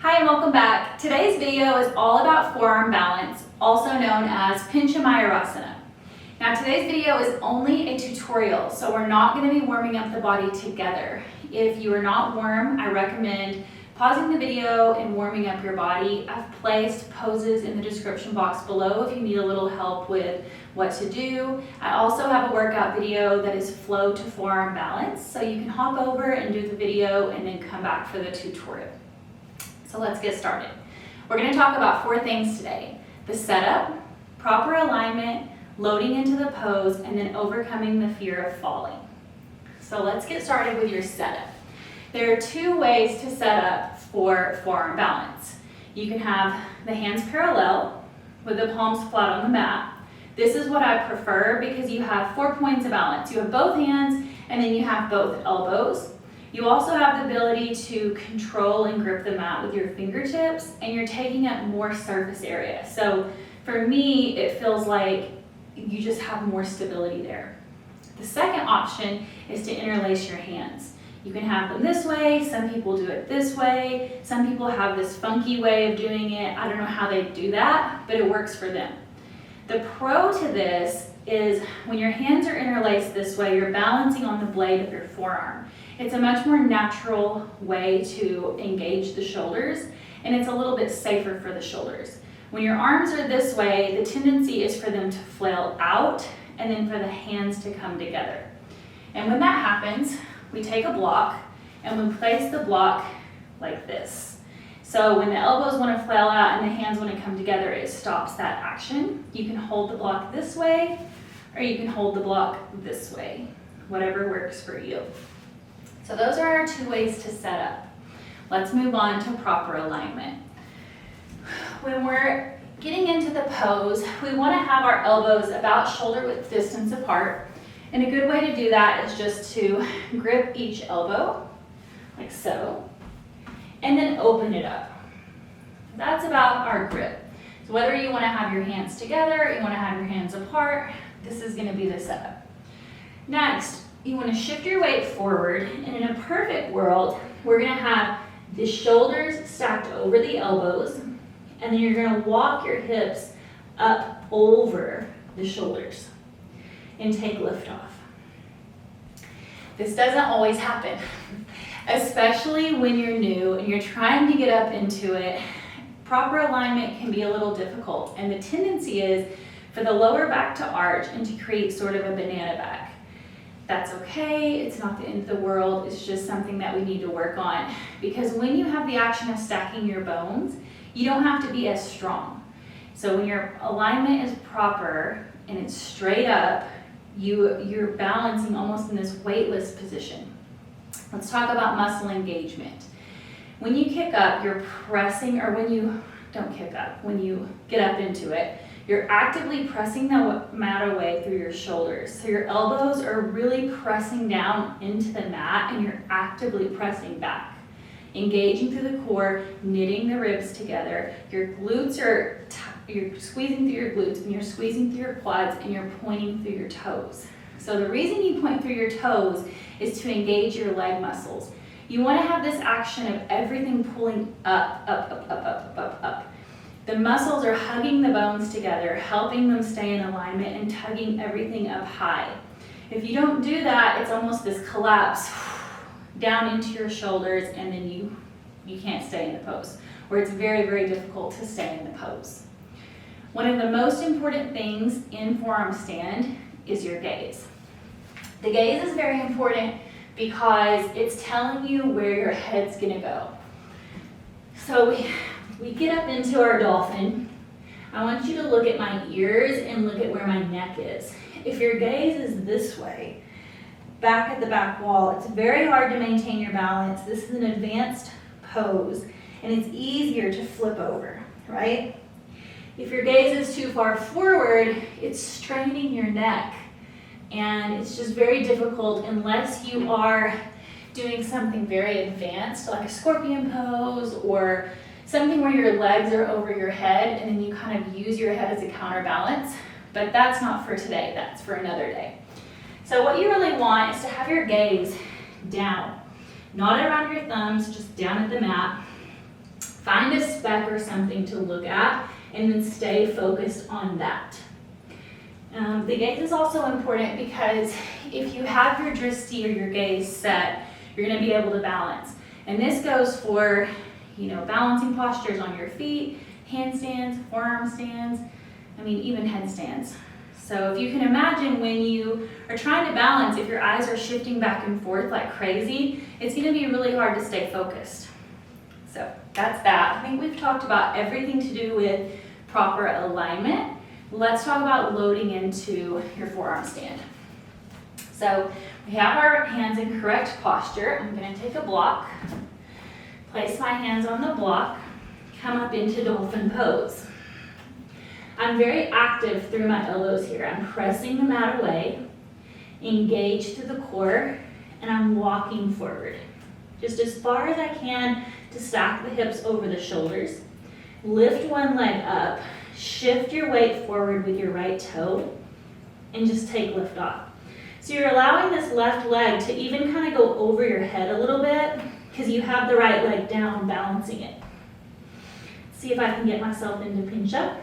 Hi and welcome back. Today's video is all about forearm balance, also known as Pinchamayurasana. Now today's video is only a tutorial, so we're not going to be warming up the body together. If you are not warm, I recommend pausing the video and warming up your body. I've placed poses in the description box below if you need a little help with what to do. I also have a workout video that is flow to forearm balance, so you can hop over and do the video and then come back for the tutorial. So let's get started. We're going to talk about 4 things today: the setup, proper alignment, loading into the pose, and then overcoming the fear of falling. So let's get started with your setup. There are 2 ways to set up for forearm balance. You can have the hands parallel with the palms flat on the mat. This is what I prefer because you have 4 points of balance. You have both hands and then you have both elbows. You also have the ability to control and grip the mat with your fingertips, and you're taking up more surface area. So for me, it feels like you just have more stability there. The second option is to interlace your hands. You can have them this way, some people do it this way, some people have this funky way of doing it. I don't know how they do that, but it works for them. The pro to this is when your hands are interlaced this way, you're balancing on the blade of your forearm. It's a much more natural way to engage the shoulders, and it's a little bit safer for the shoulders. When your arms are this way, the tendency is for them to flail out and then for the hands to come together. And when that happens, we take a block and we place the block like this. So when the elbows want to flail out and the hands want to come together, it stops that action. You can hold the block this way or you can hold the block this way, whatever works for you. So those are our 2 ways to set up. Let's move on to proper alignment. When we're getting into the pose, we want to have our elbows about shoulder width distance apart. And a good way to do that is just to grip each elbow, like so, and then open it up. That's about our grip. So whether you want to have your hands together, or you want to have your hands apart, this is going to be the setup. Next, you want to shift your weight forward, and in a perfect world, we're going to have the shoulders stacked over the elbows, and then you're going to walk your hips up over the shoulders and take lift off. This doesn't always happen, especially when you're new and you're trying to get up into it. Proper alignment can be a little difficult, and the tendency is for the lower back to arch and to create sort of a banana back. That's okay, it's not the end of the world, it's just something that we need to work on, because when you have the action of stacking your bones, you don't have to be as strong. So when your alignment is proper and it's straight up, you're balancing almost in this weightless position. Let's talk about muscle engagement. When you kick up, you're pressing, or when you don't kick up, when you get up into it, you're actively pressing the mat away through your shoulders. So your elbows are really pressing down into the mat and you're actively pressing back. Engaging through the core, knitting the ribs together. Your glutes are, you're squeezing through your glutes and you're squeezing through your quads and you're pointing through your toes. So the reason you point through your toes is to engage your leg muscles. You want to have this action of everything pulling up, up, up, up, up, up, up. The muscles are hugging the bones together, helping them stay in alignment and tugging everything up high. If you don't do that, it's almost this collapse down into your shoulders, and then you can't stay in the pose, or it's very, very difficult to stay in the pose. One of the most important things in forearm stand is your gaze. The gaze is very important because it's telling you where your head's gonna go. So we get up into our dolphin. I want you to look at my ears and look at where my neck is. If your gaze is this way, back at the back wall, it's very hard to maintain your balance. This is an advanced pose, and it's easier to flip over, right? If your gaze is too far forward, it's straining your neck, and it's just very difficult unless you are doing something very advanced, like a scorpion pose, or something where your legs are over your head and then you kind of use your head as a counterbalance. But that's not for today, that's for another day. So what you really want is to have your gaze down, not around your thumbs, just down at the mat. Find a speck or something to look at and then stay focused on that. The gaze is also important because if you have your drishti or your gaze set, you're going to be able to balance. And this goes for, balancing postures on your feet, handstands, forearm stands, even headstands. So if you can imagine when you are trying to balance, if your eyes are shifting back and forth like crazy, it's going to be really hard to stay focused. So that's that. I think we've talked about everything to do with proper alignment. Let's talk about loading into your forearm stand. So we have our hands in correct posture. I'm going to take a block, place my hands on the block, come up into dolphin pose. I'm very active through my elbows here. I'm pressing the mat away, engaged to the core, and I'm walking forward. Just as far as I can to stack the hips over the shoulders. Lift one leg up, shift your weight forward with your right toe, and just take lift off. So you're allowing this left leg to even kind of go over your head a little bit because you have the right leg down, balancing it. See if I can get myself into pinch up.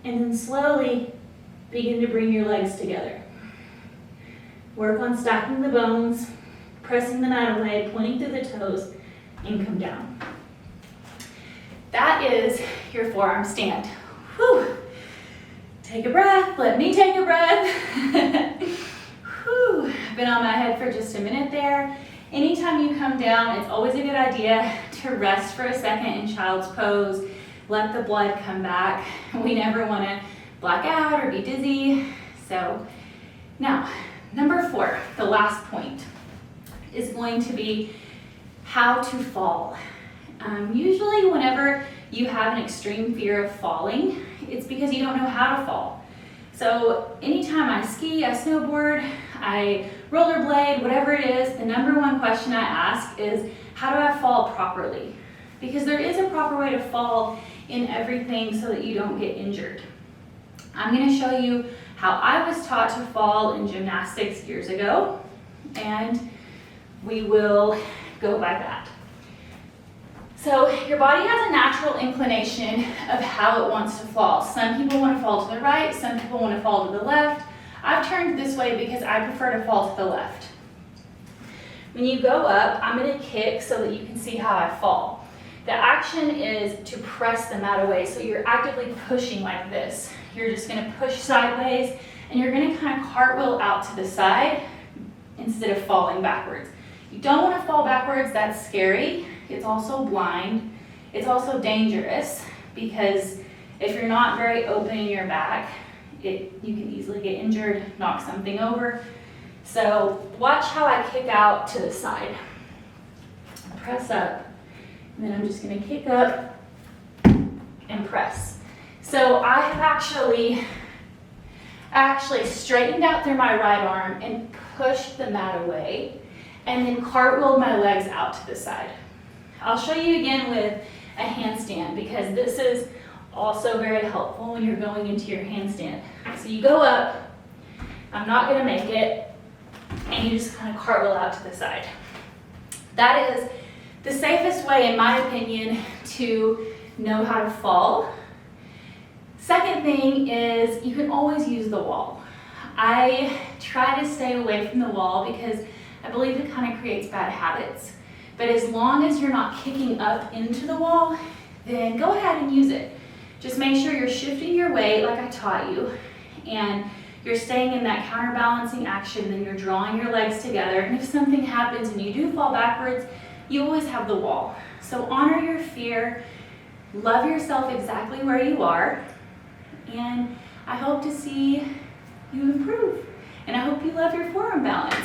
And then slowly begin to bring your legs together. Work on stacking the bones, pressing the mat away, pointing through the toes, and come down. That is your forearm stand. Whew. Take a breath. Let me take a breath. Whew. I've been on my head for just a minute there. Anytime you come down, it's always a good idea to rest for a second in child's pose. Let the blood come back. We never want to black out or be dizzy. So now, number 4, the last point, is going to be how to fall. Usually whenever you have an extreme fear of falling, it's because you don't know how to fall. So anytime I ski, I snowboard, I rollerblade, whatever it is, the number one question I ask is, how do I fall properly? Because there is a proper way to fall in everything so that you don't get injured. I'm going to show you how I was taught to fall in gymnastics years ago, and we will go by that. So your body has a natural inclination of how it wants to fall. Some people want to fall to the right, some people want to fall to the left. I've turned this way because I prefer to fall to the left. When you go up, I'm going to kick so that you can see how I fall. The action is to press the mat away, so you're actively pushing like this. You're just going to push sideways, and you're going to kind of cartwheel out to the side instead of falling backwards. You don't want to fall backwards, that's scary. It's also blind. It's also dangerous because if you're not very open in your back, you can easily get injured, knock something over. So watch how I kick out to the side. Press up, and then I'm just going to kick up and press. So I have actually straightened out through my right arm and pushed the mat away, and then cartwheeled my legs out to the side. I'll show you again with a handstand because this is also very helpful when you're going into your handstand. So you go up, I'm not going to make it, and you just kind of cartwheel out to the side. That is the safest way, in my opinion, to know how to fall. Second thing is you can always use the wall. I try to stay away from the wall because I believe it kind of creates bad habits. But as long as you're not kicking up into the wall, then go ahead and use it. Just make sure you're shifting your weight like I taught you, and you're staying in that counterbalancing action, then you're drawing your legs together, and if something happens and you do fall backwards, you always have the wall. So honor your fear, love yourself exactly where you are, and I hope to see you improve. And I hope you love your forearm balance.